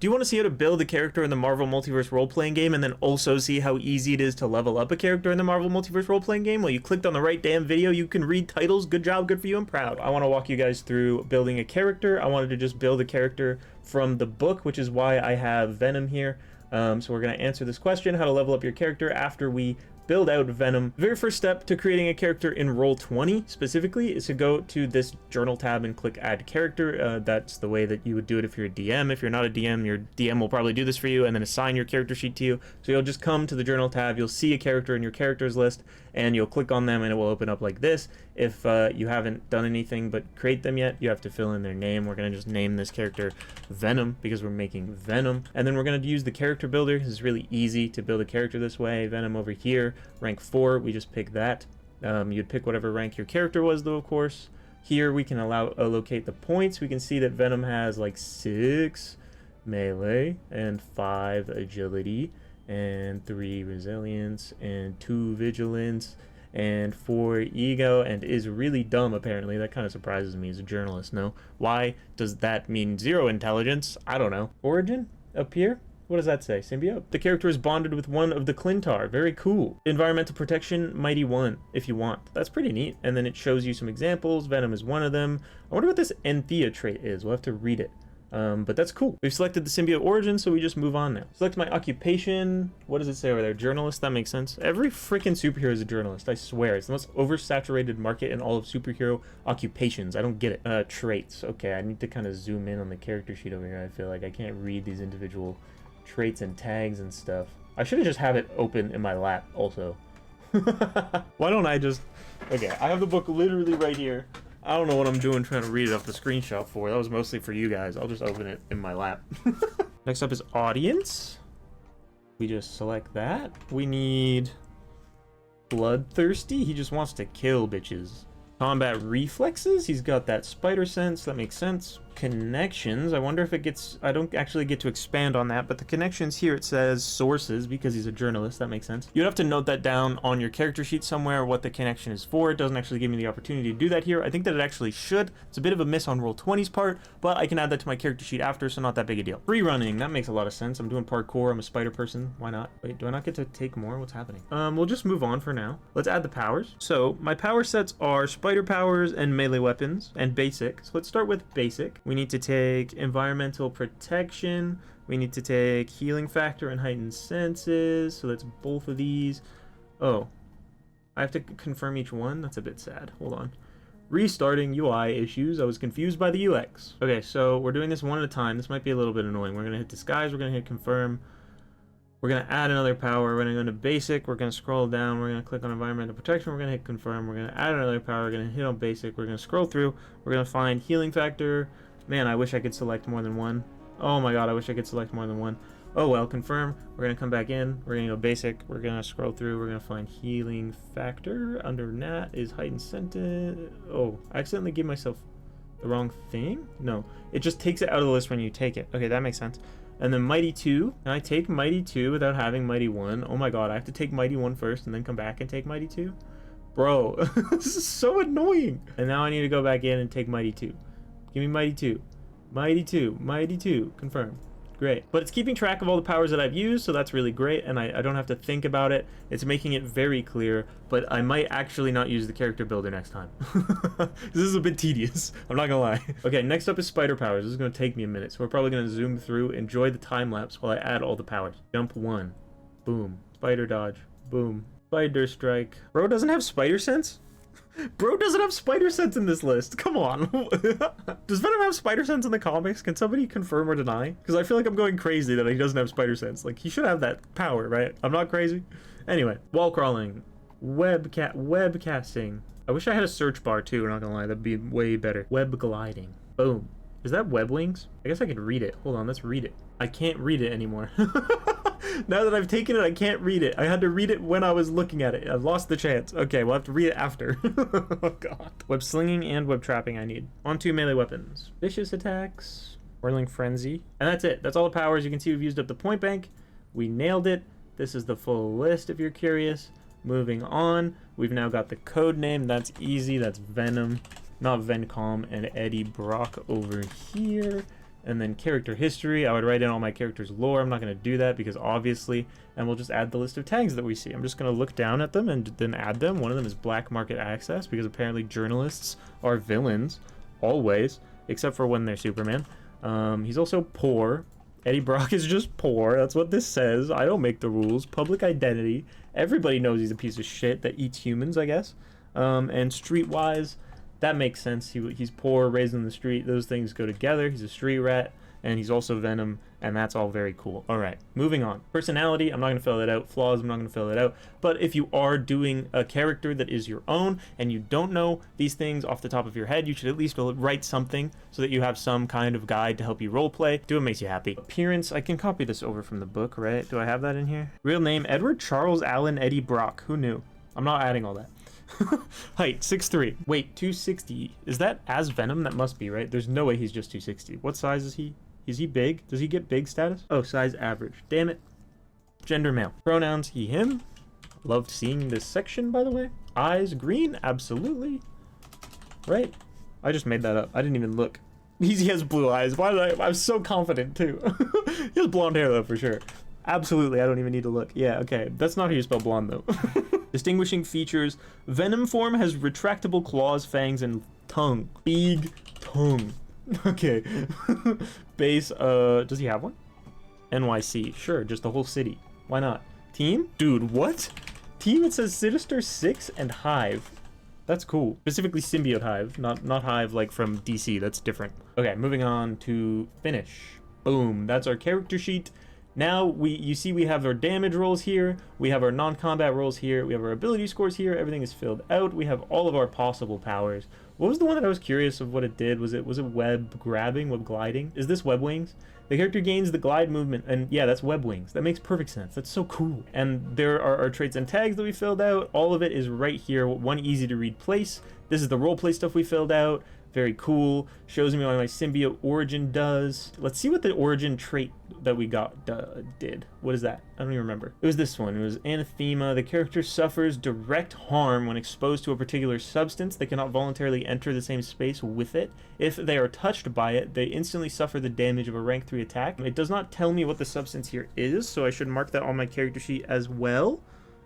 Do you want to see how to build a character in the Marvel Multiverse role-playing game and then also see how easy it is to level up a character in the Marvel Multiverse role-playing game? Well, you clicked on the right damn video. You can read titles. Good job, good for you, I'm proud. I want to walk you guys through building a character. I wanted to just build a character from the book, which is why I have Venom here. So we're going to answer this question, how to level up your character after we build out Venom. The very first step to creating a character in Roll20 specifically is to go to this journal tab and click add character. That's the way that you would do it if you're a DM. If you're not a DM, your DM will probably do this for you and then assign your character sheet to you. So you'll just come to the journal tab, you'll see a character in your characters list, and you'll click on them and it will open up like this. If you haven't done anything but create them yet, you have to fill in their name. We're going to just name this character Venom because we're making Venom. And then we're going to use the character builder. It's really easy to build a character this way. Venom over here, rank 4, we just pick that. You'd pick whatever rank your character was though, of course. Here we can allocate the points. We can see that Venom has like 6 melee and 5 agility and 3 resilience and 2 vigilance and 4 ego, and is really dumb apparently. That kind of surprises me as a journalist, no? Why does that mean 0 intelligence? I don't know. Origin? Up here? What does that say? Symbiote. The character is bonded with one of the Clintar. Very cool. Environmental protection, Mighty 1, if you want. That's pretty neat. And then it shows you some examples. Venom is one of them. I wonder what this Enthea trait is. We'll have to read it. But that's cool. We've selected the symbiote origin, so we just move on now. Select my occupation. What does it say over there? Journalist? That makes sense. Every freaking superhero is a journalist, I swear. It's the most oversaturated market in all of superhero occupations. I don't get it. Traits. Okay, I need to kind of zoom in on the character sheet over here. I feel like I can't read these individual traits and tags and stuff. I should have just have it open in my lap also. Why don't I just... Okay, I have the book literally right here. I don't know what I'm doing trying to read it off the screenshot for. That was mostly for you guys. I'll just open it in my lap. Next up is audience. We just select that. We need bloodthirsty. He just wants to kill bitches. Combat reflexes. He's got that spider sense. That makes sense. Connections. I wonder if it gets... I don't actually get to expand on that, but the connections here, it says sources because he's a journalist. That makes sense. You'd have to note that down on your character sheet somewhere, what the connection is for. It doesn't actually give me the opportunity to do that here. I think that it actually should. It's a bit of a miss on Roll20's part, but I can add that to my character sheet after, so not that big a deal. Free running. That makes a lot of sense. I'm doing parkour. I'm a spider person. Why not? Wait, do I not get to take more? What's happening? We'll just move on for now. Let's add the powers. So my power sets are spider powers and melee weapons and basic. So let's start with basic. We need to take environmental protection. We need to take healing factor and heightened senses. So that's both of these. Oh, I have to confirm each one. That's a bit sad. Hold on. Restarting UI issues. I was confused by the UX. Okay, so we're doing this one at a time. This might be a little bit annoying. We're going to hit disguise. We're going to hit confirm. We're going to add another power. We're going to go into basic. We're going to scroll down. We're going to click on environmental protection. We're going to hit confirm. We're going to add another power. We're going to hit on basic. We're going to scroll through. We're going to find healing factor. Man, I wish I could select more than one. Oh my god, I wish I could select more than one. Oh well, confirm. We're going to come back in. We're going to go basic. We're going to scroll through. We're going to find healing factor. Under nat is heightened sentence. Oh, I accidentally gave myself the wrong thing? No, it just takes it out of the list when you take it. Okay, that makes sense. And then Mighty 2. Can I take Mighty 2 without having Mighty 1? Oh my god, I have to take Mighty 1 first and then come back and take Mighty 2? Bro, this is so annoying. And now I need to go back in and take Mighty 2. Give me Mighty 2. Mighty 2. Mighty 2. Confirm. Great. But it's keeping track of all the powers that I've used, so that's really great, and I don't have to think about it. It's making it very clear, but I might actually not use the character builder next time. This is a bit tedious. I'm not gonna lie. Okay, next up is spider powers. This is gonna take me a minute, so we're probably gonna zoom through, enjoy the time lapse while I add all the powers. Jump 1. Boom. Spider dodge. Boom. Spider strike. Bro doesn't have spider sense? Bro doesn't have spider sense in this list. Come on. Does Venom have spider sense in the comics? Can somebody confirm or deny? Because I feel like I'm going crazy that he doesn't have spider sense. Like, he should have that power, right? I'm not crazy. Anyway, wall crawling, web casting. I wish I had a search bar too, not gonna lie. That'd be way better. Web gliding. Boom. Is that web wings? I guess I could read it. Hold on, let's read it. I can't read it anymore. Now that I've taken it, I can't read it. I had to read it when I was looking at it. I've lost the chance. Okay, we'll have to read it after. Oh god. Web slinging and web trapping I need. On to melee weapons. Vicious attacks. Whirling frenzy. And that's it. That's all the powers. You can see we've used up the point bank. We nailed it. This is the full list if you're curious. Moving on. We've now got the code name. That's easy. That's Venom. Not Vencom and Eddie Brock over here. And then character history, I would write in all my characters' lore. I'm not going to do that because obviously, and we'll just add the list of tags that we see. I'm just going to look down at them and then add them. One of them is black market access because apparently journalists are villains, always, except for when they're Superman. He's also poor. Eddie Brock is just poor. That's what this says. I don't make the rules. Public identity. Everybody knows he's a piece of shit that eats humans, I guess. And streetwise, that makes sense. He's poor, raised in the street. Those things go together. He's a street rat, and he's also Venom, and that's all very cool. All right, moving on. Personality, I'm not going to fill that out. Flaws, I'm not going to fill that out. But if you are doing a character that is your own, and you don't know these things off the top of your head, you should at least write something so that you have some kind of guide to help you roleplay. Do what makes you happy. Appearance, I can copy this over from the book, right? Do I have that in here? Real name, Edward Charles Allen Eddie Brock. Who knew? I'm not adding all that. Height 6'3". Wait, 260. Is that as Venom? That must be, right? There's no way he's just 260. What size is he? Is he big? Does he get big status? Oh, size average. Damn it. Gender male. Pronouns he, him. Loved seeing this section, by the way. Eyes green? Absolutely. Right? I just made that up. I didn't even look. He has blue eyes. Why did I? I'm so confident, too. He has blonde hair, though, for sure. Absolutely, I don't even need to look. Yeah, okay. That's not how you spell blonde, though. Distinguishing features. Venom form has retractable claws, fangs, and tongue. Big tongue. Okay. Base, does he have one? NYC. Sure, just the whole city. Why not? Team? Dude, what? Team, it says Sinister 6 and Hive. That's cool. Specifically Symbiote Hive, not Hive like from DC. That's different. Okay, moving on to finish. Boom. That's our character sheet. Now, you see we have our damage rolls here, we have our non-combat rolls here, we have our ability scores here, everything is filled out, we have all of our possible powers. What was the one that I was curious of what it did? Was it web grabbing, web gliding? Is this web wings? The character gains the glide movement, and yeah, that's web wings. That makes perfect sense. That's so cool. And there are our traits and tags that we filled out. All of it is right here, one easy to read place. This is the roleplay stuff we filled out. Very cool. Shows me what my symbiote origin does. Let's see what the origin trait that we got did. What is that? I don't even remember. It was this one. It was anathema. The character suffers direct harm when exposed to a particular substance. They cannot voluntarily enter the same space with it. If they are touched by it, they instantly suffer the damage of a rank 3 attack. It does not tell me what the substance here is, so I should mark that on my character sheet as well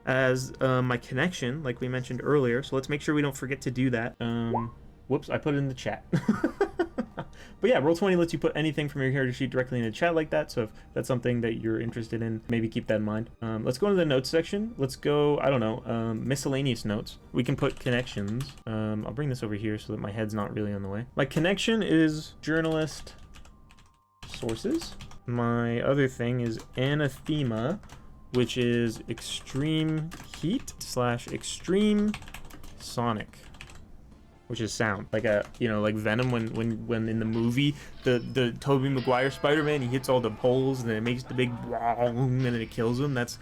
as my connection, like we mentioned earlier. So let's make sure we don't forget to do that. Whoops, I put it in the chat. But yeah, Roll20 lets you put anything from your character sheet directly in the chat like that, so if that's something that you're interested in, maybe keep that in mind. Let's go into the notes section. Let's go, I don't know, miscellaneous notes. We can put connections. I'll bring this over here so that my head's not really on the way. My connection is journalist sources. My other thing is anathema, which is extreme heat / extreme sonic. Which is sound, like like Venom when in the movie the Tobey Maguire Spider-Man, he hits all the poles and then it makes the big and then it kills him. That's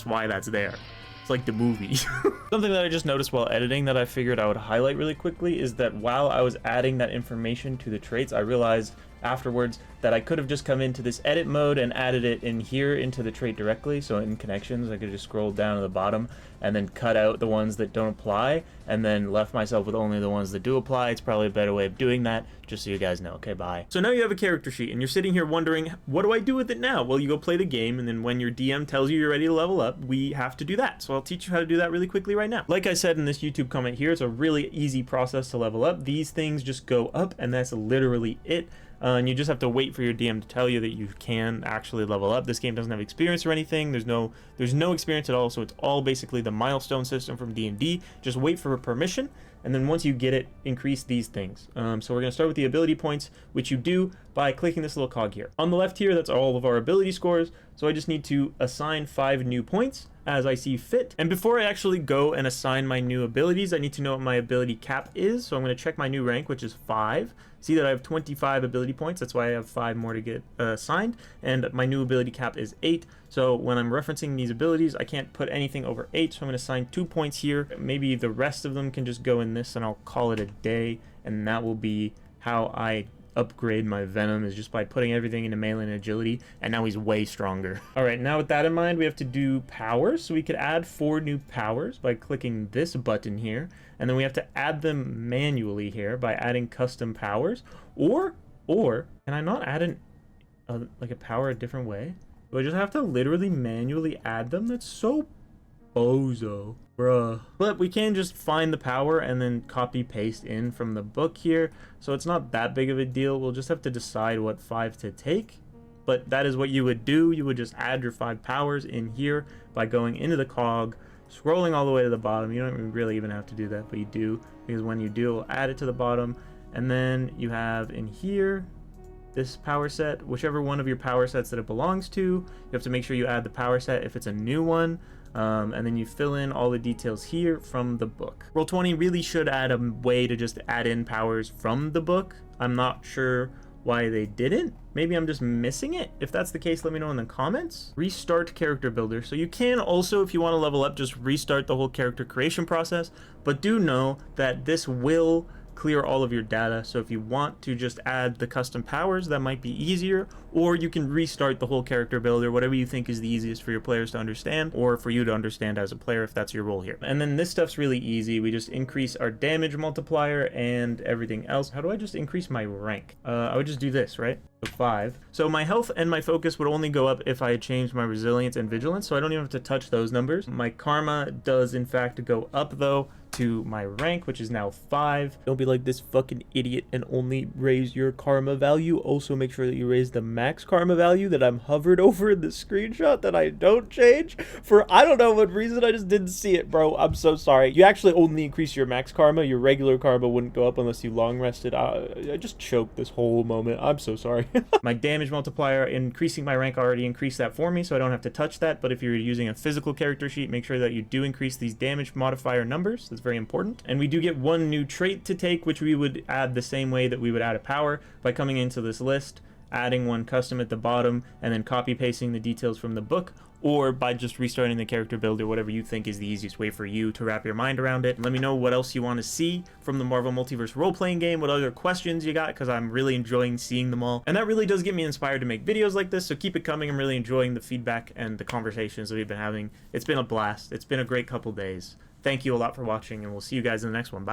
why that's there. It's like the movie. Something that I just noticed while editing that I figured I would highlight really quickly is that while I was adding that information to the traits, I realized afterwards that I could have just come into this edit mode and added it in here into the trait directly. So in connections, I could just scroll down to the bottom and then cut out the ones that don't apply and then left myself with only the ones that do apply. It's probably a better way of doing that, just so you guys know. Okay, bye. So now you have a character sheet and you're sitting here wondering, what do I do with it now? Well, you go play the game, and then when your DM tells you you're ready to level up, we have to do that. So I'll teach you how to do that really quickly right now. Like I said in this YouTube comment here, it's a really easy process to level up. These things just go up, and that's literally it. And you just have to wait for your DM to tell you that you can actually level up. This game doesn't have experience or anything. There's no experience at all, so it's all basically the milestone system from D&D. Just wait for a permission, and then once you get it, increase these things. So we're going to start with the ability points, which you do by clicking this little cog here. On the left here, that's all of our ability scores, so I just need to assign 5 new points as I see fit. And before I actually go and assign my new abilities, I need to know what my ability cap is. So I'm going to check my new rank, which is 5. See that I have 25 ability points. That's why I have 5 more to get assigned. And my new ability cap is 8. So when I'm referencing these abilities, I can't put anything over 8. So I'm going to assign 2 points here. Maybe the rest of them can just go in this, and I'll call it a day. And that will be how I upgrade my Venom, is just by putting everything into melee and agility, and now he's way stronger. All right, now with that in mind, we have to do powers. So we could add 4 new powers by clicking this button here, and then we have to add them manually here by adding custom powers, or Or can I not add like a power a different way? Do I just have to literally manually add them? That's so bozo, bruh. But we can just find the power and then copy paste in from the book here, so it's not that big of a deal. We'll just have to decide what 5 to take, but that is what you would do. You would just add your 5 powers in here by going into the cog, scrolling all the way to the bottom. You don't really even have to do that, but you do, because when you do, it'll add it to the bottom. And then you have in here this power set, whichever one of your power sets that it belongs to. You have to make sure you add the power set if it's a new one. And then you fill in all the details here from the book. Roll20 really should add a way to just add in powers from the book. I'm not sure why they didn't. Maybe I'm just missing it. If that's the case, let me know in the comments. Restart character builder. So you can also, if you want to level up, just restart the whole character creation process, but do know that this will clear all of your data. So if you want to just add the custom powers, that might be easier, or you can restart the whole character builder, whatever you think is the easiest for your players to understand, or for you to understand as a player if that's your role here. And then this stuff's really easy. We just increase our damage multiplier and everything else. How do I just increase my rank? I would just do this, right? So 5. So my health and my focus would only go up if I had changed my resilience and vigilance, so I don't even have to touch those numbers. My karma does in fact go up though to my rank, which is now 5. Don't be like this fucking idiot and only raise your karma value. Also make sure that you raise the max karma value that I'm hovered over in the screenshot that I don't change for I don't know what reason. I just didn't see it, bro. I'm so sorry. You actually only increase your max karma. Your regular karma wouldn't go up unless you long rested. I just choked this whole moment. I'm so sorry. My damage multiplier, increasing my rank, already increased that for me, so I don't have to touch that. But if you're using a physical character sheet, make sure that you do increase these damage modifier numbers. That's very important. And we do get one new trait to take, which we would add the same way that we would add a power, by coming into this list, adding one custom at the bottom, and then copy pasting the details from the book, or by just restarting the character builder, whatever you think is the easiest way for you to wrap your mind around it. Let me know what else you want to see from the Marvel Multiverse role-playing game, what other questions you got, because I'm really enjoying seeing them all. And that really does get me inspired to make videos like this, so keep it coming. I'm really enjoying the feedback and the conversations that we've been having. It's been a blast. It's been a great couple days. Thank you a lot for watching, and we'll see you guys in the next one. Bye.